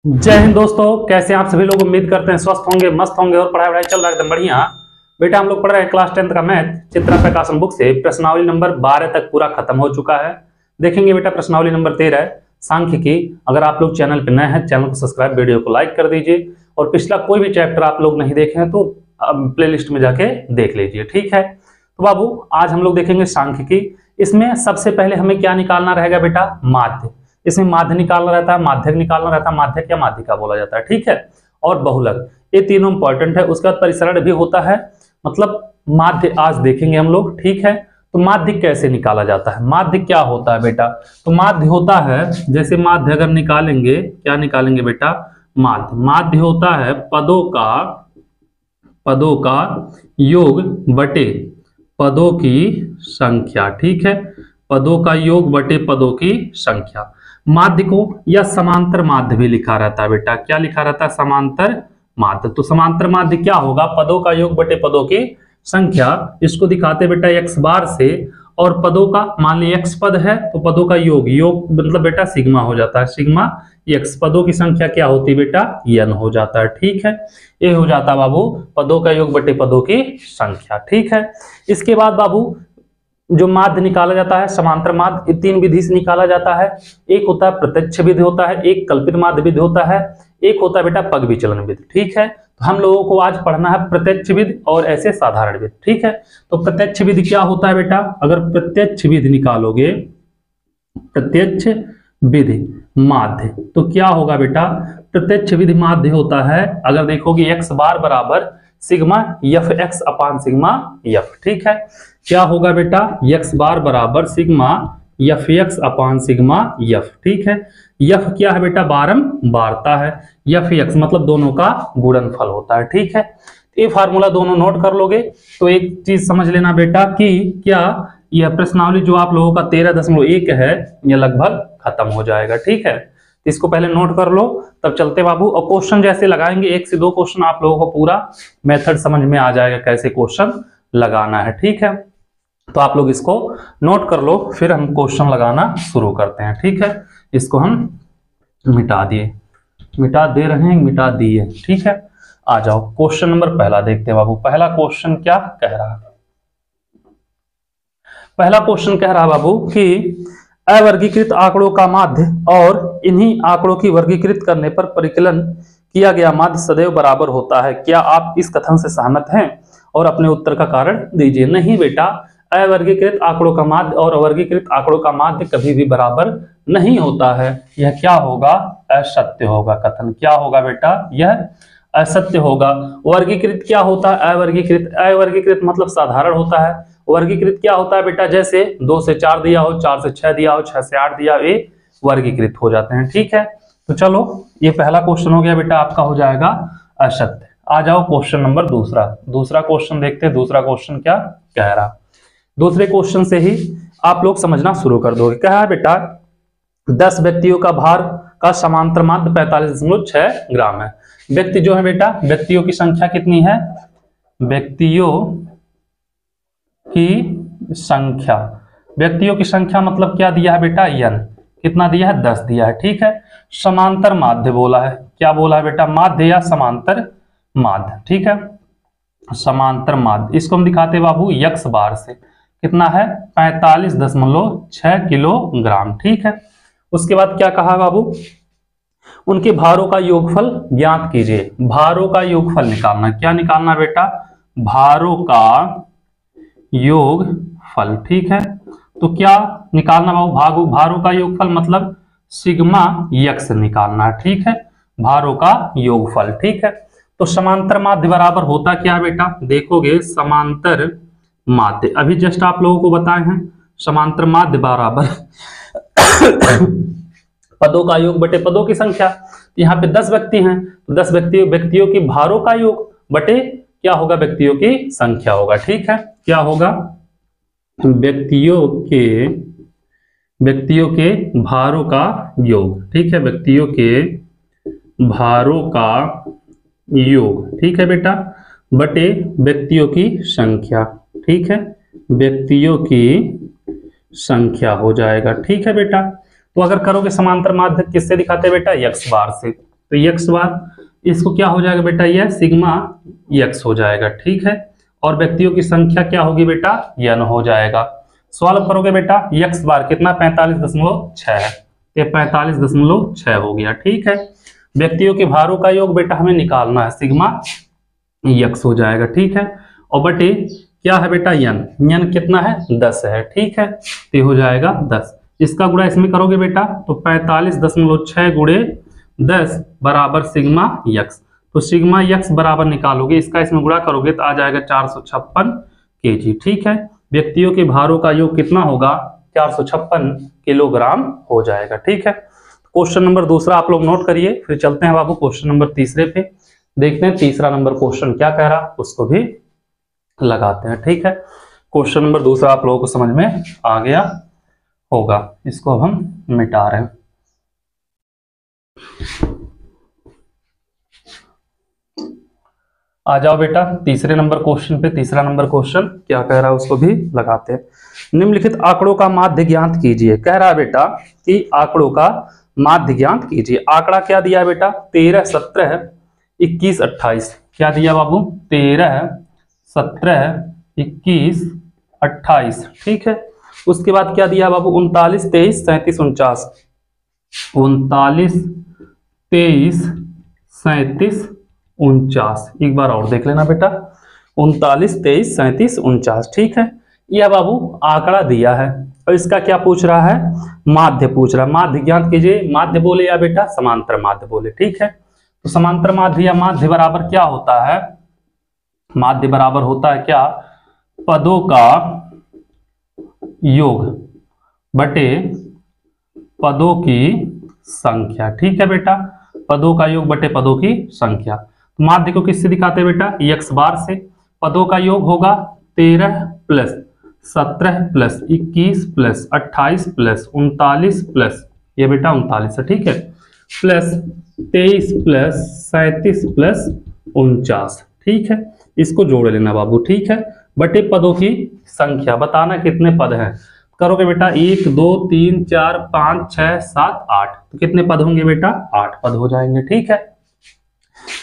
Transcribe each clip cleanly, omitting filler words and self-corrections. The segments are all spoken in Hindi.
जय हिंद दोस्तों, कैसे हैं आप सभी लोग। उम्मीद करते हैं स्वस्थ होंगे, मस्त होंगे और पढ़ाई चल रहा है एकदम बढ़िया। बेटा हम लोग पढ़ रहे हैं क्लास 10th का मैथ चित्रा प्रकाशन बुक से। प्रश्नावली नंबर 12 तक पूरा खत्म हो चुका है। देखेंगे बेटा प्रश्नावली नंबर 13 है सांख्यिकी। अगर आप लोग चैनल पर नए हैं, चैनल को सब्सक्राइब, वीडियो को लाइक कर दीजिए। और पिछला कोई भी चैप्टर आप लोग नहीं देखे हैं तो प्लेलिस्ट में जाके देख लीजिए, ठीक है। तो बाबू आज हम लोग देखेंगे सांख्यिकी। इसमें सबसे पहले हमें क्या निकालना रहेगा बेटा, माध्य। इसमें माध्य निकालना रहता है, माध्यक निकालना रहता है, माध्यक या माध्यिका बोला जाता है, ठीक है। और बहुलक, ये तीनों इंपॉर्टेंट है। उसके बाद परिसरण भी होता है, मतलब माध्य आज देखेंगे हम लोग, ठीक है। तो माध्य कैसे निकाला जाता है, माध्य क्या होता है बेटा। तो माध्य होता है, जैसे माध्य अगर निकालेंगे, क्या निकालेंगे बेटा, माध्य होता है पदों का योग बटे पदों की संख्या, ठीक है। पदों का योग बटे पदों की संख्या। माध्य को या समांतर माध्य भी लिखा रहता है बेटा। क्या लिखा रहता है, समांतर माध्य। तो समांतर माध्य क्या होगा, पदों का योग बटे पदों की संख्या। इसको दिखाते बेटा x बार से, और पदों का मान ली x पद है तो पदों का योग मतलब बेटा सिग्मा हो जाता है, सिग्मा x। पदों की संख्या क्या होती है बेटा, n हो जाता है, ठीक है। ये हो जाता है बाबू पदों का योग बटे पदों की संख्या, ठीक है। इसके बाद बाबू जो माध्य निकाला जाता है, समांतर माध्य, तीन विधि से निकाला जाता है। एक होता है प्रत्यक्ष विधि होता है, एक कल्पित माध्य विधि होता है, एक होता है बेटा पग विचलन विधि, ठीक है। तो हम लोगों को आज पढ़ना है प्रत्यक्ष विधि और ऐसे साधारण विधि, ठीक है। तो प्रत्यक्ष विधि क्या होता है बेटा, अगर प्रत्यक्ष विधि निकालोगे, प्रत्यक्ष विधि माध्य, तो क्या होगा बेटा, प्रत्यक्ष विधि माध्य होता है, अगर देखोगे x बार बराबर सिग्मा यफ एक्स अपान सिग्मा यफ, ठीक है। क्या होगा बेटा, x बार बराबर सिग्मा यफ एक्स अपान सिग्मा यफ, ठीक है। यफ क्या है बेटा, बारंबारता है। यफ एक्स मतलब दोनों का गुणनफल होता है, ठीक है। ये फार्मूला दोनों नोट कर लोगे तो एक चीज समझ लेना बेटा कि क्या यह प्रश्नावली जो आप लोगों का 13.1 है, यह लगभग खत्म हो जाएगा, ठीक है। इसको पहले नोट कर लो, तब चलते बाबू। और क्वेश्चन जैसे लगाएंगे, 1 से 2 क्वेश्चन आप लोगों को पूरा मेथड समझ में आ जाएगा कैसे क्वेश्चन लगाना है, ठीक है। तो आप लोग इसको नोट कर लो, फिर हम क्वेश्चन लगाना शुरू करते हैं, ठीक है। इसको हम मिटा दे रहे हैं, मिटा दिए, ठीक है। आ जाओ क्वेश्चन नंबर पहला देखते हैं बाबू। पहला क्वेश्चन क्या कह रहा है, पहला क्वेश्चन कह रहा है बाबू कि अवर्गीकृत आंकड़ों का माध्य और इन्हीं आंकड़ों की वर्गीकृत करने पर परिकलन किया गया माध्य सदैव बराबर होता है। क्या आप इस कथन से सहमत हैं, और अपने उत्तर का कारण दीजिए। नहीं बेटा, अवर्गीकृत आंकड़ों का माध्य और अवर्गीकृत आंकड़ों का माध्य कभी भी बराबर नहीं होता है। यह क्या होगा, असत्य होगा। कथन क्या होगा बेटा, यह असत्य होगा। वर्गीकृत क्या होता है, अवर्गीकृत मतलब साधारण होता है। वर्गीकृत क्या होता है बेटा, जैसे 2 से 4 दिया हो, 4 से 6 दिया हो, 6 से 8 दिया हो, ये वर्गीकृत हो जाते हैं, ठीक है। तो चलो ये पहला क्वेश्चन हो गया बेटा, आपका हो जाएगा असत्य। आ जाओ क्वेश्चन नंबर दूसरा क्वेश्चन देखते हैं। दूसरा क्वेश्चन क्या कह रहा, दूसरे क्वेश्चन से ही आप लोग समझना शुरू कर दोगे। कहा है बेटा 10 व्यक्तियों का भार का समांतर माध्य 45.6 ग्राम है। व्यक्ति जो है बेटा, व्यक्तियों की संख्या कितनी है, व्यक्तियों की संख्या मतलब क्या दिया है बेटा, n। कितना दिया है, 10 दिया है, ठीक है। समांतर माध्य बोला है, क्या बोला है बेटा, माध्य या समांतर माध्य, ठीक है। समांतर माध्य, इसको हम दिखाते बाबू x बार से, कितना है 45.6 किलोग्राम, ठीक है। उसके बाद क्या कहा बाबू, उनके भारों का योगफल ज्ञात कीजिए। भारों का योगफल निकालना, क्या निकालना बेटा, भारों का योगफल, ठीक है। तो क्या निकालना बाबू, भारों का योगफल मतलब सिग्मा x निकालना, ठीक है। भारों का योगफल, ठीक है। तो समांतर माध्य बराबर होता क्या बेटा, देखोगे समांतर माध्य अभी जस्ट आप लोगों को बताए हैं, समांतर माध्य बराबर पदों का योग बटे पदों की संख्या। यहाँ पे 10 व्यक्ति हैं तो 10 व्यक्तियों की भारों का योग बटे क्या होगा, व्यक्तियों की संख्या होगा, ठीक है। क्या होगा, व्यक्तियों के भारों का योग, ठीक है। व्यक्तियों के भारों का योग, ठीक है बेटा, बटे व्यक्तियों की संख्या, ठीक है। व्यक्तियों की संख्या हो जाएगा, ठीक है बेटा। तो अगर करोगे समांतर माध्य किससे दिखाते हैं बेटा, x बार से। तो यक्स बार, इसको क्या हो जाएगा बेटा, यह सिग्मा यक्स हो जाएगा, ठीक है। और व्यक्तियों की संख्या क्या होगी बेटा, n हो जाएगा। सॉल्व करोगे बेटा, यक्स बार कितना 45.6 है, ये 45.6 हो गया, ठीक है। व्यक्तियों के भारों का योग बेटा हमें निकालना है, सिग्मा यक्स हो जाएगा, ठीक है। और बटे क्या है बेटा, n कितना है 10 है, ठीक है। तो हो जाएगा 10, इसका गुणा इसमें करोगे बेटा तो 45.6 गुणे 10 बराबर सिग्मा यक्स। तो सिग्मा यक्स बराबर निकालोगे, इसका इसमें गुणा करोगे तो आ जाएगा 456 kg, ठीक है। व्यक्तियों के भारों का योग कितना होगा, 456 किलोग्राम हो जाएगा, ठीक है। क्वेश्चन नंबर दूसरा आप लोग नोट करिए, फिर चलते हैं बाबू क्वेश्चन नंबर तीसरे पे, देखते हैं तीसरा नंबर क्वेश्चन क्या कह रहा, उसको भी लगाते हैं, ठीक है। क्वेश्चन नंबर दूसरा आप लोगों को समझ में आ गया होगा, इसको अब हम मिटा रहे हैं। आ जाओ बेटा तीसरे नंबर क्वेश्चन पे। तीसरा नंबर क्वेश्चन क्या कह रहा है उसको भी लगाते हैं। निम्नलिखित आंकड़ों का माध्य ज्ञात कीजिए। कह रहा है बेटा कि आंकड़ों का माध्य ज्ञात कीजिए। आंकड़ा क्या दिया है बेटा, 13, 17, 21, 28। क्या दिया बाबू, 13, 17, 21, 28, ठीक है। उसके बाद क्या दिया बाबू, 39, 23, 37, 49। 39, 23, 37, 49। एक बार और देख लेना बेटा, 39, 23, 37, 49, ठीक है। यह बाबू आंकड़ा दिया है और इसका क्या पूछ रहा है, माध्य पूछ रहा है। माध्य ज्ञात कीजिए। माध्य बोले या बेटा समांतर माध्य बोले, ठीक है। तो समांतर माध्य या माध्य बराबर क्या होता है, माध्य बराबर होता है क्या, पदों का योग बटे पदों की संख्या, ठीक है बेटा। पदों का योग बटे पदों की संख्या। माध्य को किससे दिखाते हैं बेटा, x बार से। पदों का योग होगा 13 plus 17 plus 21 plus 28 plus 39 plus ये बेटा 39 है, ठीक है, प्लस 23 प्लस 37 प्लस 49, ठीक है। इसको जोड़ लेना बाबू, ठीक है। बटे पदों की संख्या, बताना कितने पद हैं। करोगे बेटा 1 2 3 4 5 6 7 8, तो कितने पद होंगे बेटा, 8 पद हो जाएंगे, ठीक है।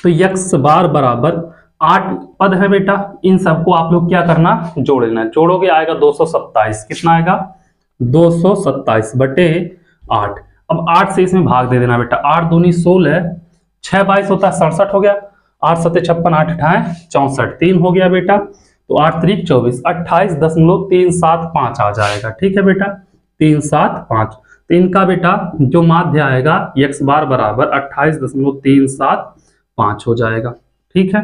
तो x बार बराबर 8 पद है बेटा। इन सबको आप लोग क्या करना, जोड़ लेना। जोड़ोगे आएगा 227। कितना आएगा, 227 बटे 8। अब 8 से इसमें भाग दे देना बेटा। 8 दूनी 16, 6 22 होता है 67 हो गया। 8 7 56, 8 8 64, 3 हो गया बेटा। तो 8 3 24, 28.375 आ जाएगा, ठीक है बेटा, 375। तो इनका बेटा जो माध्य आएगा x बार बराबर 28.375 हो जाएगा, ठीक है।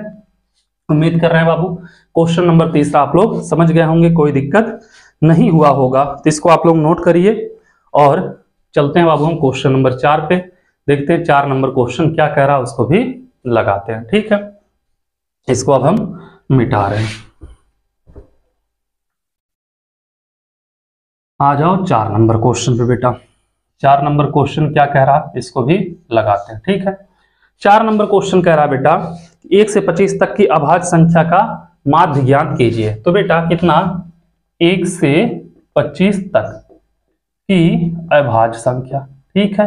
उम्मीद कर रहे हैं बाबू क्वेश्चन नंबर तीसरा आप लोग समझ गए होंगे, कोई दिक्कत नहीं हुआ होगा। तो इसको आप लोग नोट करिए और चलते हैं बाबू हम क्वेश्चन नंबर 4 पे। देखते हैं 4 नंबर क्वेश्चन क्या कह रहा है, उसको भी लगाते हैं, ठीक है। इसको अब हम मिटा रहे हैं। आ जाओ 4 नंबर क्वेश्चन पे बेटा। 4 नंबर क्वेश्चन क्या कह रहा है, इसको भी लगाते हैं, ठीक है। 4 नंबर क्वेश्चन कह रहा है बेटा 1 से 25 तक की अभाज्य संख्या का माध्य ज्ञात कीजिए। तो बेटा कितना, 1 से 25 तक की अभाज्य संख्या, ठीक है।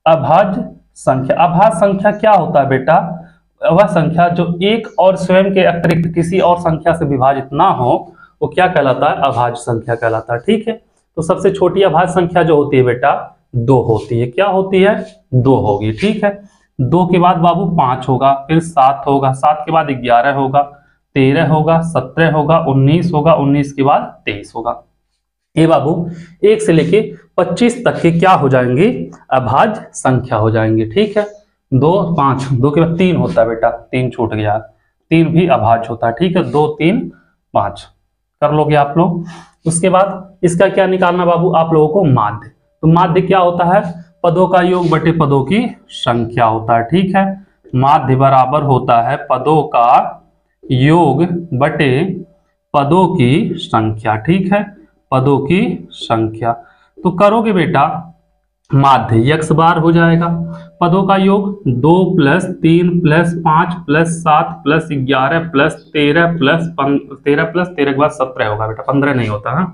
अभाज्य संख्या, अभाज्य संख्या क्या होता है बेटा, वह संख्या जो एक और स्वयं के अतिरिक्त किसी और संख्या से विभाजित ना हो, वो क्या कहलाता है, अभाज्य संख्या कहलाता है, ठीक है। तो सबसे छोटी अभाज्य संख्या जो होती है बेटा 2 होती है। क्या होती है, 2 होगी, ठीक है। 2 के बाद बाबू 5 होगा, फिर 7 होगा, 7 के बाद 11 होगा, 13 होगा, 17 होगा, 19 होगा, 19 के बाद 23 होगा। ये बाबू 1 से लेके 25 तक के क्या हो जाएंगे, अभाज्य संख्या हो जाएंगे, ठीक है। 2 5, 2 के बाद 3 होता है बेटा, 3 छूट गया, 3 भी अभाज्य होता है, ठीक है। 2 3 5 कर लोगे आप लोग। उसके बाद इसका क्या निकालना बाबू, आप लोगों को माध्य। तो माध्य क्या होता है, पदों का योग बटे पदों की संख्या होता है, ठीक है। माध्य बराबर होता है पदों का योग बटे पदों की संख्या, ठीक है, पदों की संख्या। तो करोगे बेटा माध्य x बार हो जाएगा, पदों का योग 2 plus 3 plus 5 plus 7 plus 11 plus 13 plus 13 plus 13 के बाद 17 होगा बेटा, 15 नहीं होता है,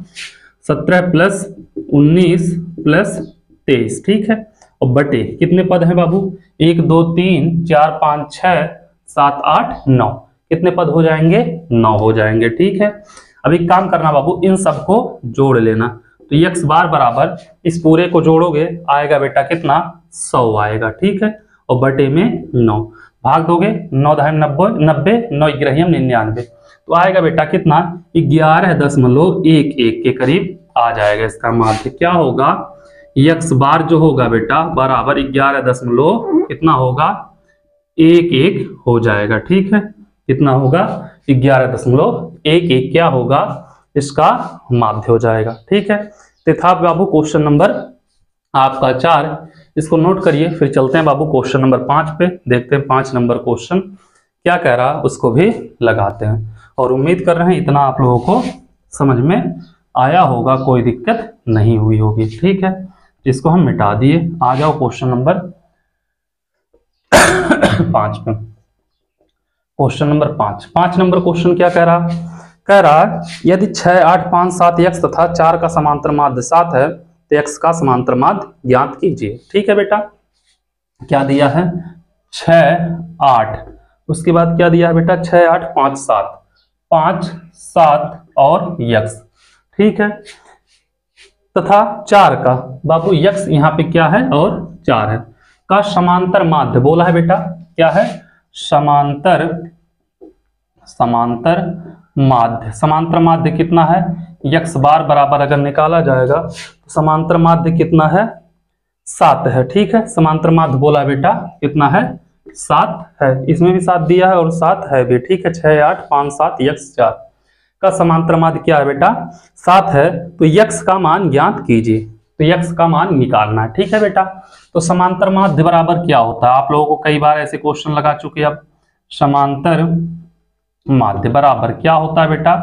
17 प्लस 19 प्लस 23, ठीक है। और बटे कितने पद हैं बाबू, 1 2 3 4 5 6 7 8 9, कितने पद हो जाएंगे, 9 हो जाएंगे। ठीक है, अब एक काम करना बाबू, इन सबको जोड़ लेना। तो x बार बराबर इस पूरे को जोड़ोगे आएगा बेटा कितना, 100 आएगा। ठीक है, और बटे में 9 भाग दोगे, 9 दाई 90, 9 ग्रहियम 99, तो आएगा बेटा कितना, 11.11 के करीब आ जाएगा इसका माध्य। क्या होगा, x बार जो होगा बेटा बराबर 11 दशमलव कितना होगा, 11 हो जाएगा। ठीक है, कितना होगा, 11.11 क्या होगा, इसका माध्य हो जाएगा। ठीक है, तो था बाबू क्वेश्चन नंबर आपका 4, इसको नोट करिए। फिर चलते हैं बाबू क्वेश्चन नंबर 5 पे, देखते हैं 5 नंबर क्वेश्चन क्या कह रहा, उसको भी लगाते हैं। और उम्मीद कर रहे हैं इतना आप लोगों को समझ में आया होगा, कोई दिक्कत नहीं हुई होगी। ठीक है, इसको हम मिटा दिए। आ जाओ क्वेश्चन नंबर 5 पे। क्वेश्चन नंबर 5 नंबर क्वेश्चन क्या कह रहा यदि 6 8 5 7 x तथा 4 का समांतर माध्य 7 है तो x का समांतर माध्य ज्ञात कीजिए। ठीक है बेटा, क्या दिया है, 6 8, उसके बाद क्या दिया है बेटा, 6 8 5 7, 5 7 और x। ठीक है, तथा 4 का बाबू x यहाँ पे क्या है और 4 है का समांतर माध्य बोला है बेटा, क्या है, समांतर माध्य कितना है, x बार बराबर अगर निकाला जाएगा तो समांतर माध्य कितना है, 7 है। ठीक है, समांतर माध्य बोला बेटा कितना है, 7 है, इसमें भी 7 दिया है और 7 है भी। ठीक है, 6 8 5 7 x 4 का समांतर माध्य क्या है बेटा, 7 है, तो x का मान ज्ञात कीजिए, तो x का मान निकालना है। ठीक है बेटा, तो समांतर माध्य बराबर क्या होता है, आप लोगों को कई बार ऐसे क्वेश्चन लगा चुके। अब समांतर माध्य बराबर क्या होता है बेटा,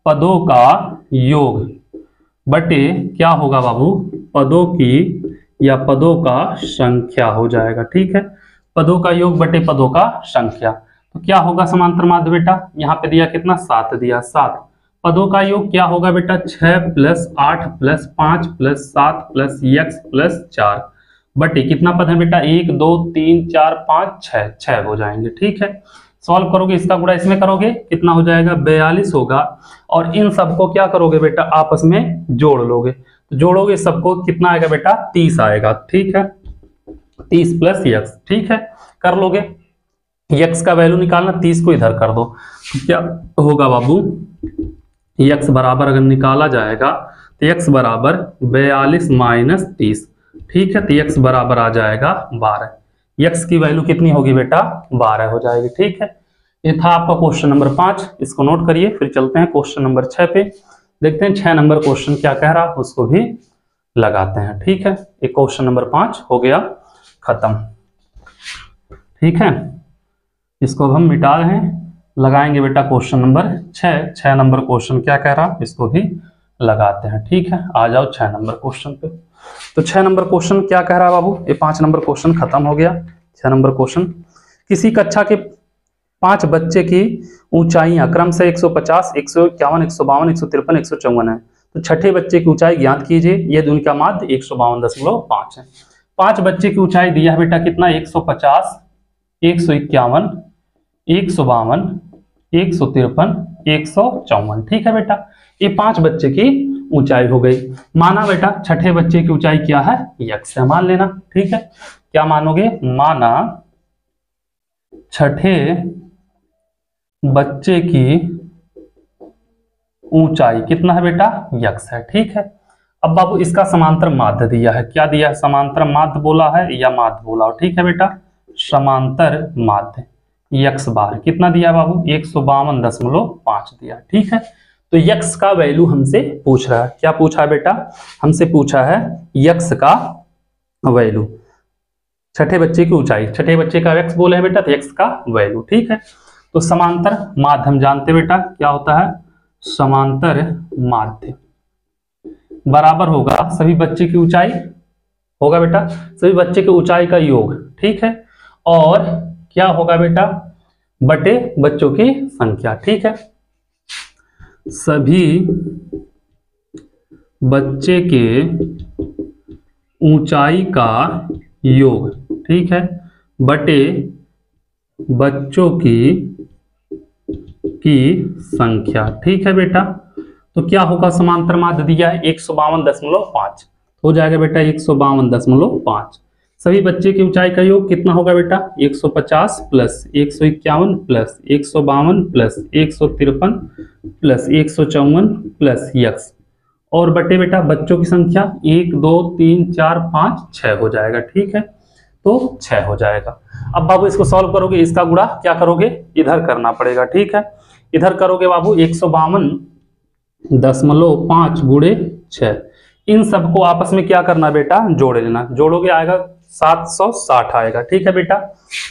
पदों का योग बटे क्या होगा बाबू, पदों की या पदों का संख्या हो जाएगा। ठीक है, पदों का योग बटे पदों का संख्या, तो क्या होगा समांतर माध्य बेटा, यहाँ पे दिया कितना, 7 दिया, 7 पदों का योग क्या होगा बेटा, 6 + 8 + 5 + 7 + x + 4 बटे कितना पद है बेटा, 1 2 3 4 5 6 हो जाएंगे। ठीक है, सॉल्व करोगे, इसका गुणा इसमें करोगे कितना हो जाएगा, 42 होगा, और इन सबको क्या करोगे बेटा, आपस में जोड़ लोगे, तो जोड़ोगे सबको कितना आएगा बेटा, 30 आएगा। ठीक है, 30 + x। ठीक है, कर लोगे, x का वैल्यू निकालना, 30 को इधर कर दो, तो क्या होगा बाबू, x बराबर अगर निकाला जाएगा तो x बराबर 42 - 30। ठीक है, तो x बराबर आ जाएगा 12, x की वैल्यू कितनी होगी बेटा, 12 हो जाएगी। ठीक है, ये था आपका क्वेश्चन नंबर 5, इसको नोट करिए। फिर चलते हैं क्वेश्चन नंबर 6 पे, देखते हैं 6 नंबर क्वेश्चन क्या कह रहा, उसको भी लगाते हैं। ठीक है, ये क्वेश्चन नंबर 5 हो गया खत्म। ठीक है, इसको अब हम मिटा रहे हैं, लगाएंगे बेटा क्वेश्चन नंबर 6 नंबर क्वेश्चन क्या कह रहा, इसको भी लगाते हैं। ठीक है, आ जाओ 6 नंबर क्वेश्चन पे। तो 6 नंबर क्वेश्चन क्या कह रहा है बाबू, ये 5 नंबर क्वेश्चन खत्म हो गया। 6 नंबर क्वेश्चन, किसी कक्षा के 5 बच्चे की ऊंचाइयां क्रम से 150 151 152 153 154 है, तो छठे बच्चे की ऊंचाई ज्ञात कीजिए, यदि उनका माध्य 152.5 है। 5 बच्चे की ऊंचाई दिया है बेटा कितना, 150 151 152 153 154। ठीक है बेटा, ये 5 बच्चे की ऊंचाई हो गई। माना बेटा छठे बच्चे की ऊंचाई क्या है, x है, मान लेना। ठीक है, क्या मानोगे, माना छठे बच्चे की ऊंचाई कितना है बेटा, x है। ठीक है, अब बाबू इसका समांतर माध्य दिया है, क्या दिया है, समांतर माध्य बोला है या माध्य बोला हो। ठीक है बेटा, समांतर माध्य x बार कितना दिया बाबू, 152.5 दिया। ठीक है, तो x का वैल्यू हमसे पूछ रहा है, क्या पूछा है बेटा, हमसे पूछा है x का वैल्यू, छठे बच्चे की ऊंचाई, छठे बच्चे का x बोले हैं बेटा, तो x का वैल्यू। ठीक है, तो समांतर माध्य हम जानते बेटा क्या होता है, समांतर माध्य बराबर होगा सभी बच्चे की ऊंचाई, होगा बेटा सभी बच्चे की ऊंचाई का योग। ठीक है, और क्या होगा बेटा, बटे बच्चों की संख्या। ठीक है, सभी बच्चे के ऊंचाई का योग, ठीक है, बटे बच्चों की संख्या, ठीक है बेटा। तो क्या होगा, समांतर माध्य दिया है 152.5, हो जाएगा बेटा 152.5। सभी बच्चे की ऊंचाई का योग कितना होगा बेटा, 150 plus 151 plus 152 plus 153 plus 154 plus x, और बटे बेटा बच्चों की संख्या 1 2 3 4 5 6 हो जाएगा, ठीक है। तो 6 हो जाएगा। अब बाबू इसको सॉल्व करोगे, इसका गुणा क्या करोगे, इधर करना पड़ेगा, ठीक है। इधर करोगे बाबू 152.5 गुणे 6, इन सबको आपस में क्या करना बेटा, जोड़ लेना। जोड़ोगे आएगा 760 आएगा, ठीक है बेटा।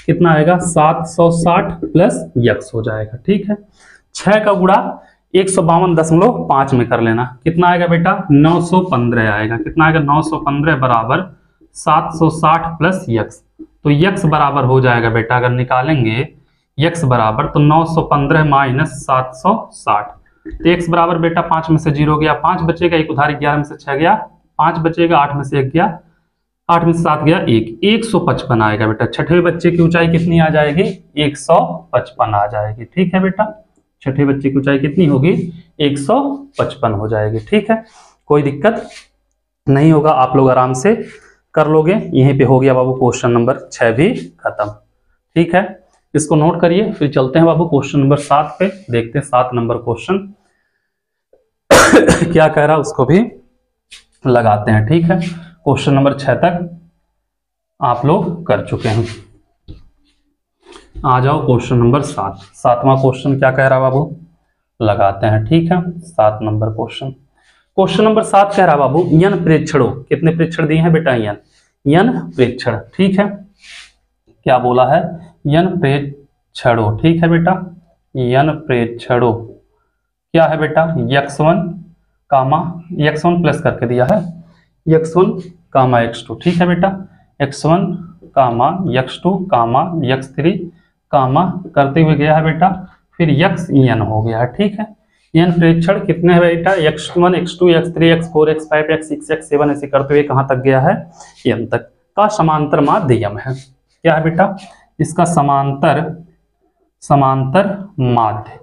कितना आएगा, 760 प्लस यक्स हो जाएगा, ठीक है। 6 का गुणा 152.5 में कर लेना, कितना आएगा बेटा, 915 आएगा। कितना आएगा, 915 बराबर 760 प्लस यक्स। तो यक्स बराबर हो जाएगा बेटा, अगर निकालेंगे यक्स बराबर, तो 915 माइनस 760, तो एक्स बराबर बेटा 5 में से 0 गया, 5 बचेगा, एक उधारी 11 में से 6 गया, 5 बचेगा, 8 में से 1 गया, 8 में से 7 गया 1, 155 आएगा बेटा। छठवें बच्चे की ऊंचाई कितनी आ जाएगी, 155 आ जाएगी, ठीक है बेटा। छठे बच्चे की ऊंचाई कितनी होगी, 155 हो जाएगी, ठीक है। कोई दिक्कत नहीं होगा, आप लोग आराम से कर लोगे। यहीं पे हो गया बाबू क्वेश्चन नंबर 6 भी खत्म, ठीक है। इसको नोट करिए, फिर चलते हैं बाबू क्वेश्चन नंबर 7 पे, देखते हैं 7 नंबर क्वेश्चन क्या कह रहा है, उसको भी लगाते हैं, ठीक है। क्वेश्चन नंबर 6 तक आप लोग कर चुके हैं। आ जाओ क्वेश्चन नंबर 7। 7वां क्वेश्चन क्या कह रहा है बाबू, लगाते हैं, ठीक है। 7 नंबर क्वेश्चन, क्वेश्चन नंबर 7 कह रहा बाबू, यन प्रेक्षणों, कितने प्रेक्षण दिए हैं बेटा, यन प्रेक्षण, ठीक है। क्या बोला है, यन प्रेक्षणों, ठीक है बेटा। यन प्रेक्षणों क्या है बेटा, x1 कामा x1 प्लस करके दिया है, x1 कामा x2, ठीक है बेटा। x1 कामा x2 कामा x3 कामा करते हुए गया है बेटा, फिर xn हो गया है, ठीक है। यन प्रेक्षण कितने है बेटा, x1 x2 x3 x4 x5 x6 x7 ऐसे करते हुए कहां तक गया है, n तक का समांतर माध्य यम है। क्या है बेटा, इसका समांतर माध्य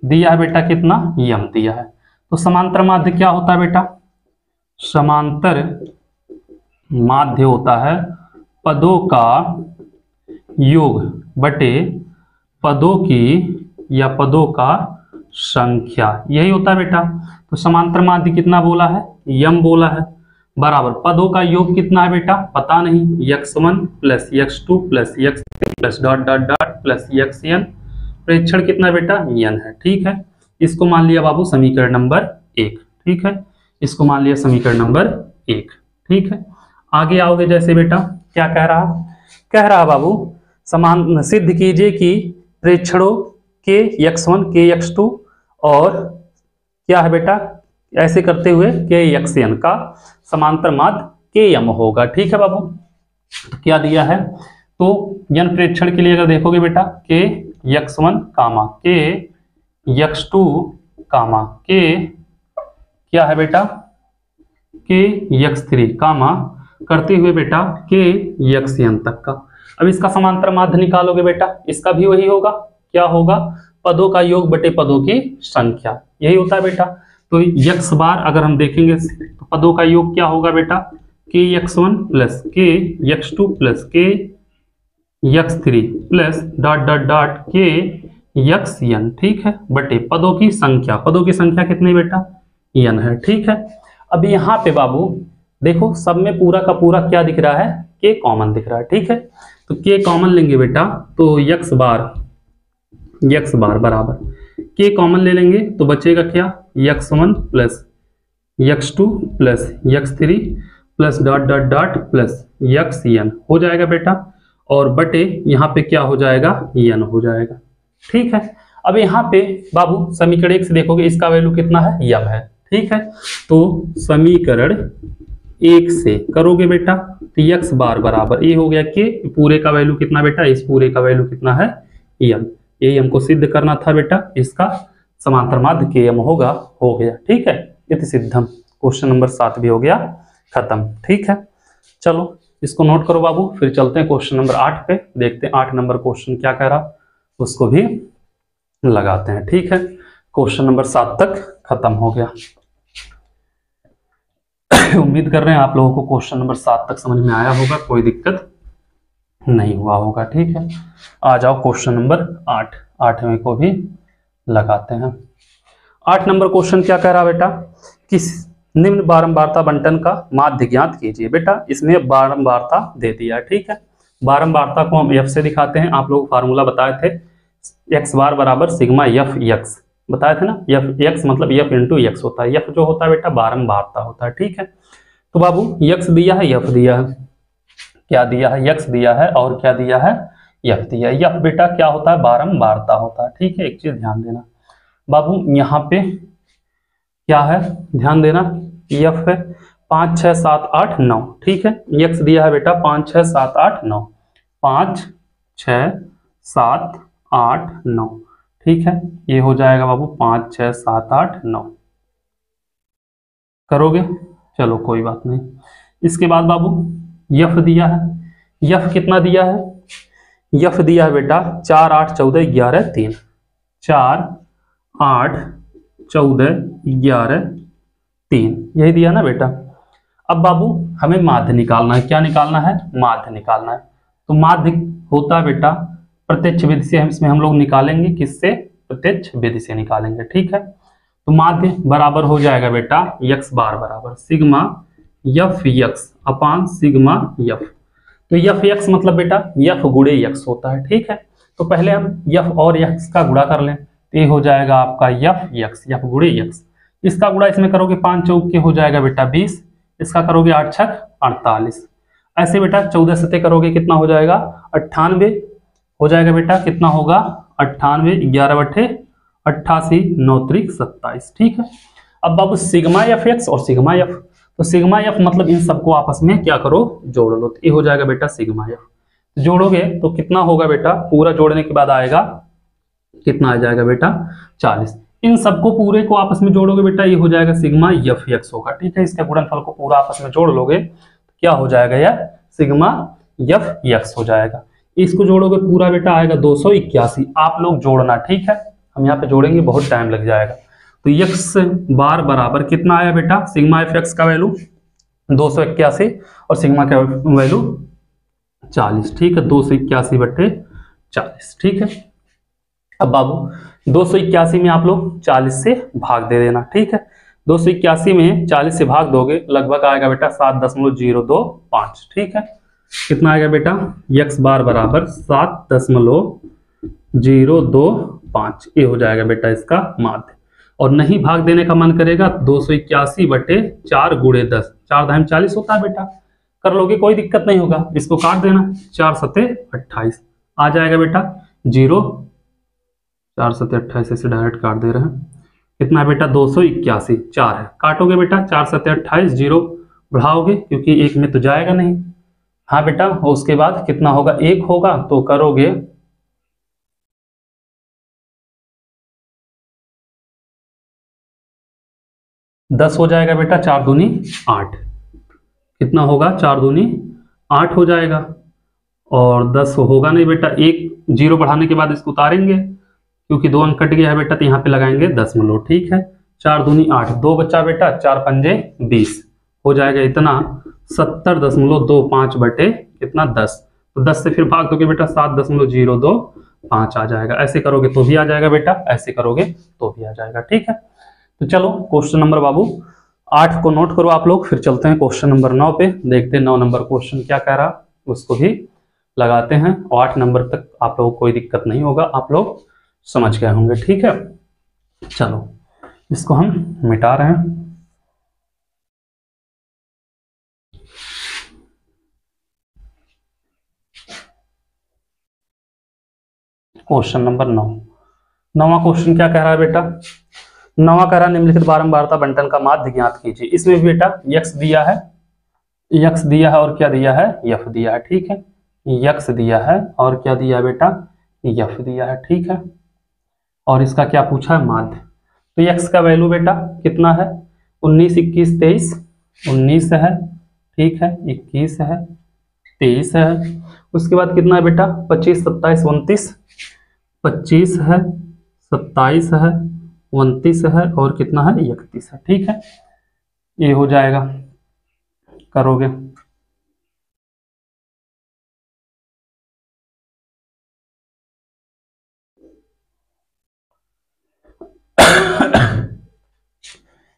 दिया है बेटा, कितना, यम दिया है। तो समांतर माध्य क्या होता है बेटा, समांतर माध्य होता है पदों का योग बटे पदों की या पदों का संख्या, यही होता है बेटा। तो समांतर माध्य कितना बोला है, यम बोला है, बराबर पदों का योग कितना है बेटा, पता नहीं, x1 plus x2 plus x3 plus dot dot dot plus xn, प्रेक्षण कितना है बेटा, n है, ठीक है। इसको मान लिया बाबू समीकरण नंबर 1, ठीक है। इसको मान लिया समीकरण नंबर 1, ठीक है। आगे आओगे जैसे बेटा, क्या कह रहा बाबू, समान सिद्ध कीजिए कि प्रेक्षणों के x1 के x2 और क्या है बेटा, ऐसे करते हुए के xn का समांतर माध्य के यम होगा, ठीक है बाबू। तो क्या दिया है, तो यन प्रेक्षण के लिए अगर देखोगे बेटा, के x1 कामा के x2 कामा के क्या है बेटा, के x3 कामा करते हुए बेटा के xn तक का। अब इसका समांतर माध्य निकालोगे बेटा, इसका भी वही होगा, क्या होगा, पदों का योग बटे पदों की संख्या, यही होता है बेटा। तो x बार अगर हम देखेंगे तो पदों का योग क्या होगा बेटा, के x1 प्लस के x2 प्लस के x3 plus dot dot dot के xn, ठीक है, बटे पदों की संख्या, पदों की संख्या कितनी बेटा, n है, ठीक है। अब यहाँ पे बाबू देखो, सब में पूरा का पूरा क्या दिख रहा है, के कॉमन दिख रहा है, ठीक है। तो के कॉमन लेंगे बेटा, तो x बार बराबर के कॉमन ले लेंगे तो बचेगा क्या, x1 plus x2 plus x3 plus dot dot dot plus xn हो जाएगा बेटा, और बटे यहाँ पे क्या हो जाएगा, n हो जाएगा, ठीक है। अब यहाँ पे बाबू समीकरण 1 से देखोगे, इसका वैल्यू कितना है, यम है, ठीक है। तो समीकरण 1 से करोगे बेटा, तो x बार बराबर ये हो गया के पूरे का वैल्यू कितना बेटा, इस पूरे का वैल्यू कितना है, यम। ये हमको सिद्ध करना था बेटा, इसका समांतर माध्य के यम होगा, हो गया, ठीक है। इति सिद्धम, क्वेश्चन नंबर 7 भी हो गया खत्म, ठीक है। चलो इसको नोट करो बाबू, फिर चलते हैं क्वेश्चन नंबर 8 पे, देखते हैं 8 नंबर क्वेश्चन क्या कह रहा, उसको भी लगाते हैं। ठीक है, क्वेश्चन नंबर 7 तक खत्म हो गया। उम्मीद कर रहे हैं आप लोगों को क्वेश्चन नंबर 7 तक समझ में आया होगा, कोई दिक्कत नहीं हुआ होगा। ठीक है, आ जाओ क्वेश्चन नंबर 8, 8वें को भी लगाते हैं। 8 नंबर क्वेश्चन क्या कह रहा बेटा, किस निम्न बारंबारता बंटन का माध्य ज्ञात कीजिए। बेटा इसमें बारंबारता दे दिया है। ठीक है, बारंबारता को हम एफ से दिखाते हैं, आप लोग फार्मूला बताए थे, एक्स बार बराबर सिग्मा एफ एक्स, बताए थे ना, एफ एक्स मतलब एफ इंटू एक्स होता है, एफ जो होता है बेटा बारंबारता होता है। ठीक है, तो बाबू एक्स दिया है, एफ दिया है, क्या दिया है, एक्स दिया है और क्या दिया है, एफ दिया है। एफ बेटा क्या होता है, बारंबारता होता है। ठीक है, एक चीज ध्यान देना बाबू, यहाँ पे क्या है, ध्यान देना, एफ है 5 6 7 8 9। ठीक है, एक्स दिया है बेटा 5 6 7 8 9, 5 6 7 8 9। ठीक है, ये हो जाएगा बाबू 5 6 7 8 9, करोगे, चलो कोई बात नहीं। इसके बाद बाबू यफ दिया है, यफ कितना दिया है, यफ दिया है बेटा 4 8 14 11 3, 4 8 14 11 3, यही दिया ना बेटा। अब बाबू हमें माध्य निकालना है, क्या निकालना है, माध्य निकालना है। तो माध्य होता है बेटा प्रत्यक्ष विधि से, इसमें हम लोग निकालेंगे, किससे, प्रत्यक्ष विधि से निकालेंगे। ठीक है, तो माध्य बराबर हो जाएगा बेटा यक्स बार बराबर सिग्मा यफ यक्स अपान सिग्मा यफ। तो यफ यक्स मतलब बेटा यफ गुणे यक्स होता है। ठीक है, तो पहले हम यफ और यक्स का गुणा कर लें, तो ये हो जाएगा आपका यफ यक्स, यफ गुणे यक्स। इसका गुणा इसमें करोगे 5 चौके हो जाएगा बेटा 20, इसका करोगे 8 छक 48, ऐसे बेटा 14 सते करोगे कितना हो जाएगा 98 हो जाएगा बेटा, कितना होगा 98, 11 बट्ठे 88, 9 त्रिक 27। ठीक है, अब बाबू सिग्मा एफ एक्स और सिग्मा एफ, तो सिग्मा एफ मतलब इन सबको आपस में क्या करो, जोड़ लो, तो ये हो जाएगा बेटा सिग्मा एफ। जोड़ोगे तो कितना होगा बेटा, पूरा जोड़ने के बाद आएगा कितना आ जाएगा बेटा 40। इन सबको पूरे को आपस में जोड़ोगे बेटा, ये हो जाएगा सिग्मा एफ एक्स होगा। ठीक है, इसके गुणनफल को पूरा आपस में जोड़ लोगे तो क्या हो जाएगा, यह सिग्मा एफ एक्स हो जाएगा। इसको जोड़ोगे पूरा बेटा आएगा 281, आप लोग जोड़ना। ठीक है, हम यहाँ पे जोड़ेंगे, बहुत टाइम लग जाएगा। तो एक्स बार बराबर कितना आया बेटा, सिग्मा एफ एक्स का वैल्यू 281 और सिग्मा का वैल्यू 40। ठीक है, 281 बट्टे 40। ठीक है, अब बाबू 281 में आप लोग 40 से भाग दे देना। ठीक है, 281 में 40 से भाग दोगे लगभग आएगा बेटा 7.025। ठीक है, कितना आएगा बेटा, एक्स बार बराबर 7.025, ये हो जाएगा बेटा इसका माध्य। और नहीं भाग देने का मन करेगा 281 बटे 4 गुणे 10, 4 दाहिम 40 होता है बेटा, कर लोगे कोई दिक्कत नहीं होगा, इसको काट देना, 4 सते 28 आ जाएगा बेटा 0, 4 सते 28 से डायरेक्ट काट दे रहे हैं, कितना है बेटा 281, 4 है, काटोगे बेटा 4 सते 28, 0 बढ़ाओगे क्योंकि एक में तो जाएगा नहीं, हाँ बेटा, और उसके बाद कितना होगा 1 होगा, तो करोगे 10 हो जाएगा बेटा, 4 दूनी 8, कितना होगा 4 दूनी 8 हो जाएगा, और 10 होगा नहीं बेटा, 1 0 बढ़ाने के बाद इसको उतारेंगे क्योंकि 2 अंक कट गया है बेटा, तो यहाँ पे लगाएंगे दशमलव। ठीक है, 4 दूनी 8, 2 बच्चा बेटा, 4 पंजे 20 हो जाएगा इतना 70.25 बटे कितना 10, तो 10 से फिर भाग दोगे बेटा 7.025 आ जाएगा। ऐसे करोगे तो भी आ जाएगा बेटा, ऐसे करोगे तो भी आ जाएगा। ठीक है, तो चलो क्वेश्चन नंबर बाबू 8 को नोट करो आप लोग, फिर चलते हैं क्वेश्चन नंबर 9 पे, देखते हैं 9 नंबर क्वेश्चन क्या कह रहा, उसको भी लगाते हैं, और 8 नंबर तक आप लोगों को कोई दिक्कत नहीं होगा, आप लोग समझ गए होंगे। ठीक है, चलो इसको हम मिटा रहे हैं। क्वेश्चन नंबर 9, 9वां क्वेश्चन क्या कह रहा है बेटा, 9वां कह रहा है निम्नलिखित बारंबारता बंटन का माध्य ज्ञात कीजिए। इसमें भी बेटा यक्स दिया है, यक्स दिया है और क्या दिया है, यफ दिया है। ठीक है, यक्स दिया है और क्या दिया है बेटा, यफ दिया है। ठीक है, और इसका क्या पूछा है, माध्य। तो यक्स का वैल्यू बेटा कितना है, 19 21 23, 19 है, ठीक है, 21 है, 23 है। उसके बाद कितना है बेटा 25 27 29, 25 है 27 है 29 है और कितना है 31 है। ठीक है, ये हो जाएगा, करोगे।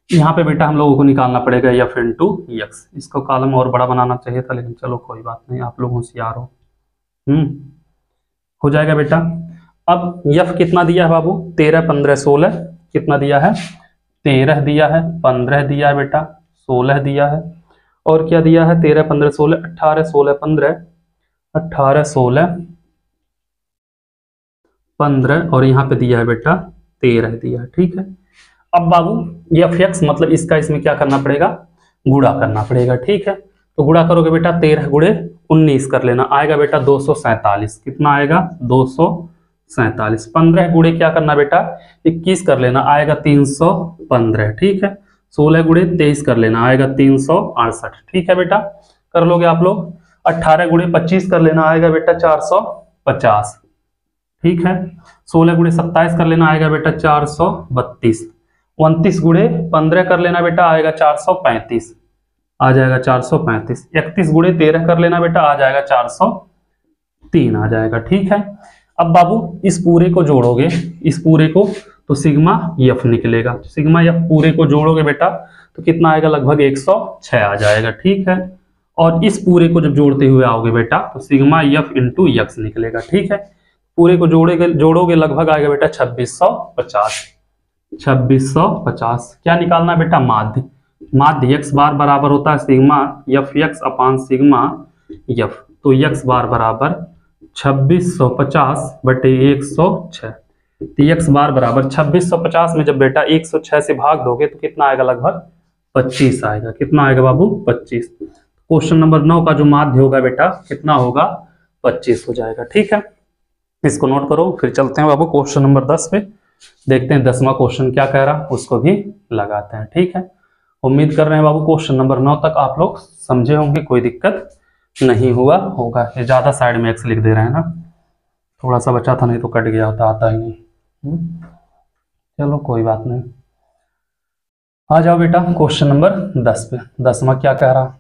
यहाँ पे बेटा हम लोगों को निकालना पड़ेगा एफ इंटू एक्स। इसको कॉलम और बड़ा बनाना चाहिए था, लेकिन चलो कोई बात नहीं, आप लोग होशियार हो। हो जाएगा बेटा। अब एफ कितना दिया है बाबू 13 15 16, कितना दिया है 13 दिया है, 15 दिया है बेटा, 16 दिया है और क्या दिया है 13 15 16 18 16 15, 18 16 15 और यहाँ पे दिया है बेटा 13 दिया है। ठीक है, अब बाबू एफ एक्स मतलब इसका इसमें क्या करना पड़ेगा, गुणा करना पड़ेगा। ठीक है, तो गुणा करोगे बेटा 13 गुणे 19 कर लेना, आएगा बेटा 247। कितना आएगा 247। 15 गुणे क्या करना बेटा 21 कर लेना, आएगा 315। ठीक है, 16 गुणे 23 कर लेना, आएगा 368। ठीक है बेटा, कर लोगे आप लोग। 18 गुणे 25 कर लेना, आएगा बेटा 450। ठीक है, 16 गुणे 27 कर लेना, आएगा बेटा 432। 29 गुणे 15 कर लेना बेटा, आएगा 435, आ जाएगा 435। 31 गुणे 13 कर लेना बेटा, आ जाएगा 403 आ जाएगा। ठीक है, अब बाबू इस पूरे को जोड़ोगे, इस पूरे को, तो सिग्मा एफ निकलेगा। सिग्मा एफ पूरे को जोड़ोगे बेटा तो कितना आएगा, लगभग 106 आ जाएगा। ठीक है, और इस पूरे को जब जोड़ते हुए आओगे बेटा तो सिग्मा एफ इंटू एक्स निकलेगा। ठीक है, पूरे को जोड़ोगे लगभग आएगा बेटा 2650। 2650 क्या निकालना बेटा, माध्य। माध्य एक्स बार बराबर होता है सिग्मा एफ एक्स अपान सिग्मा एफ, तो एक्स बार बराबर 2650 बटे 106। तो एक्स बार बराबर 2650 में जब बेटा 106 से भाग दोगे तो कितना आएगा, लगभग 25 आएगा। कितना आएगा बाबू 25। क्वेश्चन नंबर 9 का जो माध्य होगा बेटा कितना होगा 25 हो जाएगा। ठीक है, इसको नोट करो। फिर चलते हैं बाबू क्वेश्चन नंबर 10 पे, देखते हैं 10वां क्वेश्चन क्या कह रहा, उसको भी लगाते हैं। ठीक है, उम्मीद कर रहे हैं बाबू क्वेश्चन नंबर 9 तक आप लोग समझे होंगे, कोई दिक्कत नहीं हुआ होगा। ये ज्यादा साइड में एक्स लिख दे रहे हैं ना, थोड़ा सा बचा था, नहीं तो कट गया होता, आता ही नहीं। चलो कोई बात नहीं, आ जाओ बेटा क्वेश्चन नंबर 10 पे। 10वां क्या कह रहा,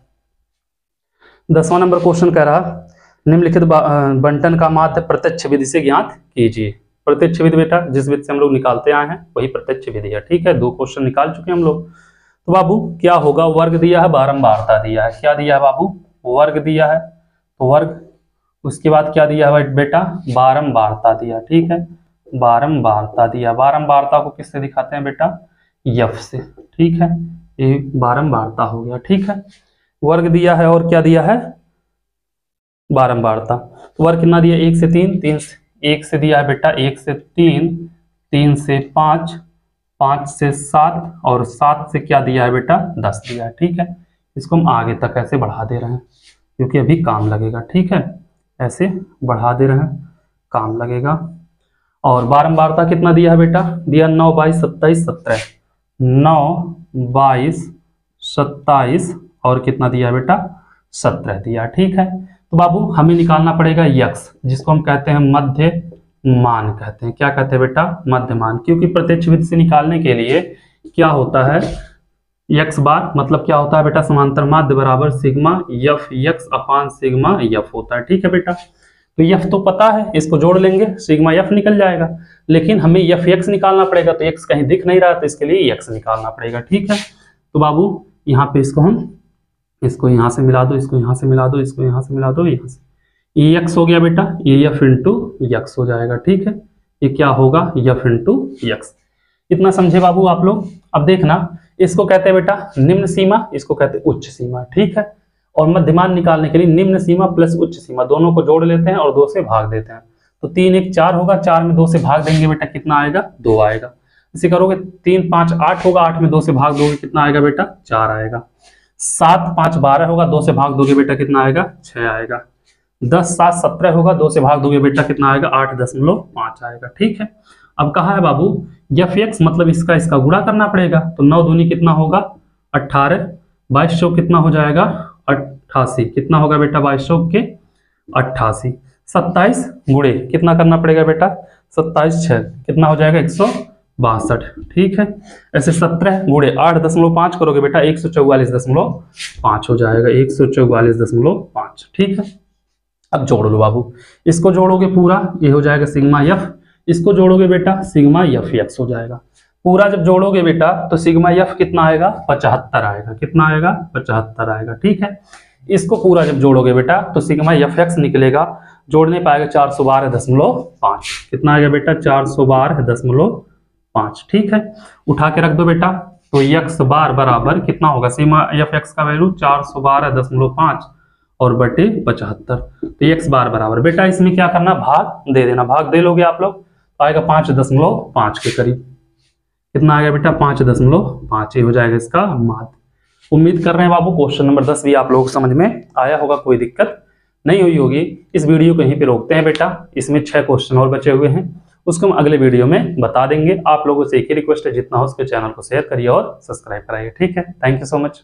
10वां नंबर क्वेश्चन कह रहा निम्नलिखित बंटन का माध्य प्रत्यक्ष विधि से ज्ञात कीजिए। प्रत्यक्ष विधि बेटा जिस विधि से हम लोग निकालते आए हैं वही प्रत्यक्ष विधि है। ठीक है, 2 क्वेश्चन निकाल चुके हैं हम लोग। तो बाबू क्या होगा, वर्ग दिया है, बारंबारता दिया है। क्या दिया है बाबू, वर्ग दिया है, तो वर्ग। उसके बाद क्या दिया है बेटा, बारंबारता दिया। ठीक है, बारंबारता दिया। बारंबारता को किससे दिखाते हैं बेटा, एफ से। ठीक है, ये बारंबारता हो गया। ठीक है, वर्ग दिया है और क्या दिया है, बारंबारता। तो वर्ग कितना दिया, 1 से 3, 3 से 1 से दिया है बेटा 1 से 3, 3 से 5, 5 से 7 और 7 से क्या दिया है बेटा 10 दिया है। ठीक है, इसको हम आगे तक ऐसे बढ़ा दे रहे हैं क्योंकि अभी काम लगेगा। ठीक है, ऐसे बढ़ा दे रहे हैं, काम लगेगा। और बारंबारता कितना दिया है बेटा, दिया 9 22 27 17, 9 22 27 और कितना दिया है बेटा 17 दिया। ठीक है, तो बाबू हमें निकालना पड़ेगा यक्स, जिसको हम कहते हैं मध्य मान कहते हैं। क्या कहते हैं बेटा, मध्य मान। क्योंकि प्रत्यक्ष विधि से निकालने के लिए क्या होता है, यक्स बार मतलब क्या होता है बेटा, समांतर माध्य बराबर सिग्मा एफ यक्स अपान सिग्मा एफ होता है। ठीक है बेटा, तो एफ तो पता है, इसको जोड़ लेंगे सिग्मा एफ निकल जाएगा, लेकिन हमें एफ एक्स निकालना पड़ेगा, तो एक्स कहीं दिख नहीं रहा, तो इसके लिए एक्स निकालना पड़ेगा। ठीक है, तो बाबू यहाँ पे इसको हम, इसको यहाँ से मिला दो, इसको यहाँ से मिला दो, इसको यहाँ से मिला दो, यहाँ से ए एक्स हो गया बेटा, ए एफ इंटू एक्स हो जाएगा। ठीक है, ये क्या होगा, एफ इंटू एक्स। इतना समझे बाबू आप लोग। अब देखना, इसको कहते हैं बेटा निम्न सीमा, इसको कहते हैं उच्च सीमा। ठीक है, और मध्यमान निकालने के लिए निम्न सीमा प्लस उच्च सीमा दोनों को जोड़ लेते हैं और 2 से भाग देते हैं। तो 3 1 4 होगा, 4 में 2 से भाग देंगे बेटा कितना आएगा, 2 आएगा। इसे करोगे 3 5 8 होगा, 8 में 2 से भाग दोगे कितना आएगा बेटा 4 आएगा। 7 5 12 होगा, 2 से भाग दोगे बेटा कितना आएगा 6 आएगा। 10 7 17 होगा, 2 से भाग दोगे बेटा कितना आएगा 8.5 आएगा। ठीक है, अब कहा है बाबू एफ एक्स मतलब इसका गुणा करना पड़ेगा, तो 9 दूनी कितना होगा 18, 22 कितना हो जाएगा 88, कितना होगा बेटा 22 के 88। 27 गुणे कितना करना पड़ेगा बेटा, 27 6 कितना हो जाएगा 162। ठीक है, ऐसे 17 गुणे 8.5 करोगे बेटा 144.5 हो जाएगा, 144.5। ठीक है, अब जोड़ लो बाबू, इसको जोड़ोगे पूरा ये हो जाएगा सिग्मा एफ, इसको जोड़ोगे बेटा सिग्मा एफ एक्स हो जाएगा। पूरा जब जोड़ोगे बेटा तो सिग्मा एफ कितना आएगा 75 आएगा, कितना आएगा 75 आएगा। ठीक है, इसको पूरा जब जोड़ोगे बेटा तो सिग्मा एफ एक्स निकलेगा, जोड़ने पाएगा 412.5, कितना आएगा बेटा 412.5। ठीक है, उठा के रख दो बेटा, तो एक्स बार बराबर कितना होगा, सिग्मा एफ एक्स का वैल्यू 412.5 और बटे 75। तो एक्स बार बराबर बेटा इसमें क्या करना, भाग दे देना, भाग दे लोगे आप लोग तो आएगा 5.5 के करीब, कितना आएगा बेटा 5.5, ये हो जाएगा इसका माध्य। उम्मीद कर रहे हैं बाबू क्वेश्चन नंबर 10 भी आप लोगों को समझ में आया होगा, कोई दिक्कत नहीं हुई होगी। इस वीडियो को यहीं पे रोकते हैं बेटा, इसमें 6 क्वेश्चन और बचे हुए हैं, उसको हम अगले वीडियो में बता देंगे। आप लोगों से एक ही रिक्वेस्ट है, जितना हो उसके चैनल को शेयर करिए और सब्सक्राइब कराइए। ठीक है, थैंक यू सो मच।